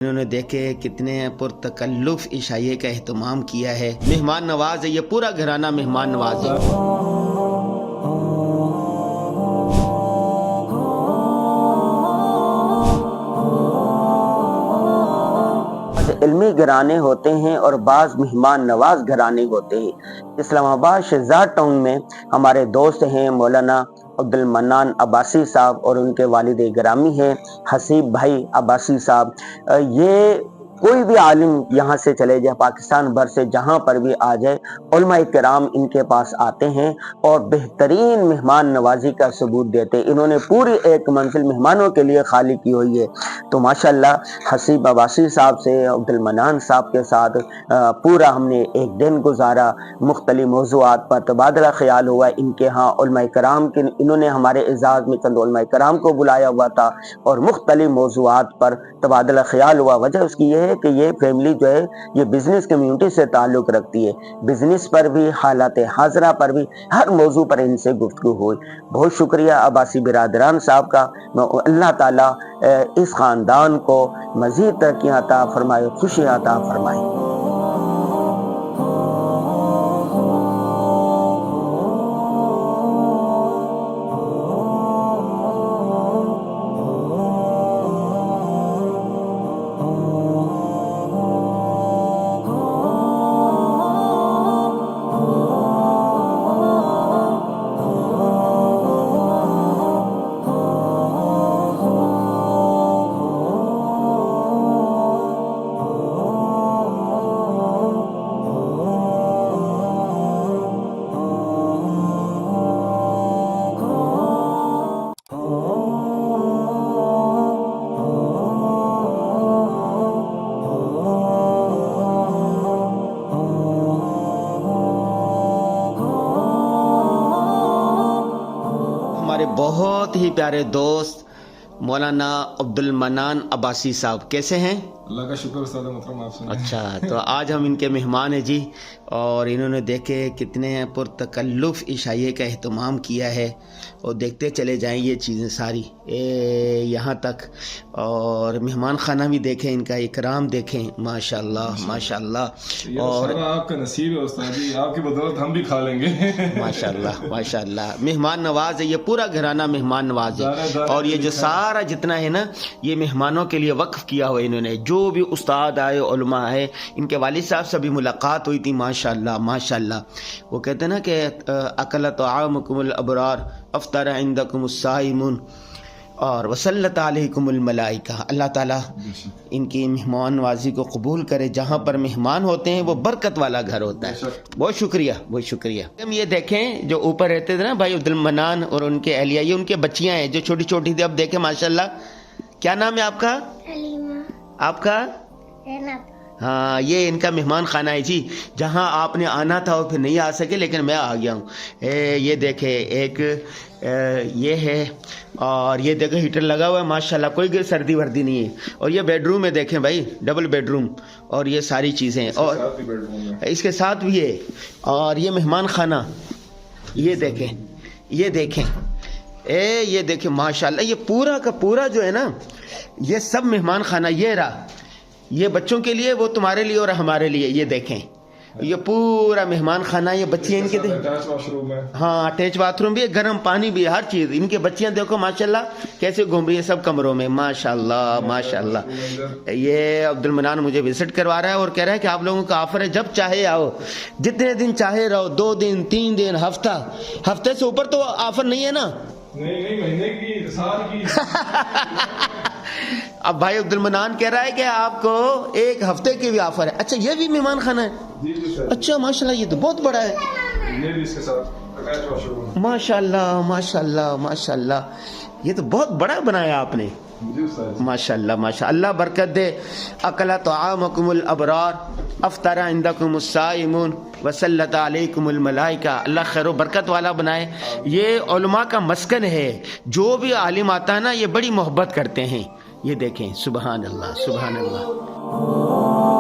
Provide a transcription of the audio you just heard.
انہوں نے دیکھے کتنے پرتکلف عشائیے کا اہتمام کیا ہے۔ مہمان نواز ہے، یہ پورا گھرانہ مہمان نواز ہے۔ علمی گھرانے ہوتے ہیں اور بعض مہمان نواز گھرانے ہوتے ہیں۔ اسلام آباد شہزاد ٹاؤن میں ہمارے دوست ہیں مولانا عبد المنان عباسی صاحب اور ان کے والد گرامی ہیں حسیب بھائی عباسی صاحب۔ یہ کوئی بھی عالم یہاں سے چلے جائے، پاکستان بھر سے جہاں پر بھی آ جائے، علماء کرام ان کے پاس آتے ہیں اور بہترین مہمان نوازی کا ثبوت دیتے ہیں۔ انہوں نے پوری ایک منزل مہمانوں کے لیے خالی کی ہوئی ہے۔ تو ماشاءاللہ حسیب عباسی صاحب سے عبد المنان صاحب کے ساتھ پورا ہم نے ایک دن گزارا، مختلف موضوعات پر تبادلہ خیال ہوا۔ ان کے ہاں علماء کرام کے انہوں نے ہمارے اعزاز میں چند علماء کرام کو بلایا ہوا تھا اور مختلف موضوعات پر تبادلہ خیال ہوا۔ وجہ اس کی یہ ہے کہ یہ فیملی جو ہے یہ بزنس کمیونٹی سے تعلق رکھتی ہے، بزنس پر بھی، حالات حاضرہ پر بھی، ہر موضوع پر ان سے گفتگو ہوئی۔ بہت شکریہ عباسی برادران صاحب کا۔ اللہ تعالیٰ اس خاندان کو مزید ترقیاں عطا فرمائے، خوشی عطا فرمائے۔ ہمارے بہت ہی پیارے دوست مولانا عبد المنان عباسی صاحب کیسے ہیں؟ اللہ کا شکر استاد محترم، آپ سنائیں۔ اچھا، تو آج ہم ان کے مہمان ہیں جی، اور انہوں نے دیکھے کتنے پرتکلف عشائیے کا اہتمام کیا ہے، اور دیکھتے چلے جائیں یہ چیزیں ساری یہاں تک، اور مہمان خانہ بھی دیکھیں، ان کا اکرام دیکھیں، ماشاءاللہ ماشاءاللہ۔ اور آپ کا نصیب ہے استاد جی، آپ کی بدولت ہم بھی کھا لیں گے۔ ماشاءاللہ ماشاءاللہ، مہمان نواز ہے، یہ پورا گھرانہ مہمان نواز ہے، اور یہ جو سارا جتنا ہے نا یہ مہمانوں کے لیے وقف کیا ہوا انہوں نے۔ جو بھی استاد آئے، علماء ہے، ان کے والد صاحب سے بھی ملاقات ہوئی تھی، ماشاءاللہ ماشاءاللہ۔ وہ کہتے ہیں نا کہ اکل طعامکم الابرار افطر عندکم الصائمون اور وسلط علیکم الملائکہ۔ اللہ تعالیٰ ان کی مہمان نوازی کو قبول کرے۔ جہاں پر مہمان ہوتے ہیں وہ برکت والا گھر ہوتا ہے۔ بہت شکریہ بہت شکریہ۔ ہم یہ دیکھیں جو اوپر رہتے تھے نا بھائی عبد المنان اور ان کے اہلیہ، یہ ان کے بچیاں ہیں جو چھوٹی چھوٹی تھی۔ اب دیکھیں ماشاءاللہ، کیا نام ہے آپ کا؟ آپ کا؟ ہاں، یہ ان کا مہمان خانہ ہے جی، جہاں آپ نے آنا تھا اور پھر نہیں آ سکے، لیکن میں آ گیا ہوں۔ یہ دیکھیں، ایک یہ ہے، اور یہ دیکھیں ہیٹر لگا ہوا ہے ماشاءاللہ، کوئی سردی وردی نہیں ہے۔ اور یہ بیڈ روم ہے، دیکھیں بھائی، ڈبل بیڈ روم، اور یہ ساری چیزیں، اور اس کے ساتھ بھی ہے۔ اور یہ مہمان خانہ، یہ دیکھیں، یہ دیکھیں، یہ دیکھیں ماشاءاللہ، یہ پورا کا پورا جو ہے نا یہ سب مہمان خانہ۔ یہ رہا، یہ بچوں کے لیے، وہ تمہارے لیے اور ہمارے لیے۔ یہ دیکھیں، یہ پورا مہمان خانہ، یہ بچیاں ان کے ہاں اٹیچ باتھ روم بھی ہے، گرم پانی بھی ہے، ہر چیز۔ ان کے بچیاں دیکھو ماشاءاللہ کیسے گھوم رہی ہیں سب کمروں میں، ماشاءاللہ ماشاءاللہ۔ یہ عبد المنان مجھے وزٹ کروا رہا ہے اور کہہ رہا ہے کہ آپ لوگوں کا آفر ہے، جب چاہے آؤ، جتنے دن چاہے رہو، 2 دن 3 دن، ہفتے سے اوپر تو آفر نہیں ہے نا؟ نہیں، مہینے کی، سال کی۔ اب بھائی عبد المنان کہہ رہا ہے کہ آپ کو 1 ہفتے کی بھی آفر ہے۔ اچھا، یہ بھی مہمان خانہ ہے؟ اچھا ماشاءاللہ، یہ تو بہت بڑا ہے۔ یہ بھی اس کے ساتھ ماشاءاللہ ماشاءاللہ ماشاءاللہ، یہ تو بہت بڑا بنایا آپ نے، ماشاءاللہ ماشاءاللہ، اللہ برکت دے۔ اکل طعامکم الابرار افطر عندکم الصائمون وسلط علیکم الملائکہ۔ اللہ خیر و برکت والا بنائے۔ یہ علماء کا مسکن ہے، جو بھی عالم آتا ہے نا یہ بڑی محبت کرتے ہیں۔ یہ دیکھیں، سبحان اللہ سبحان اللہ۔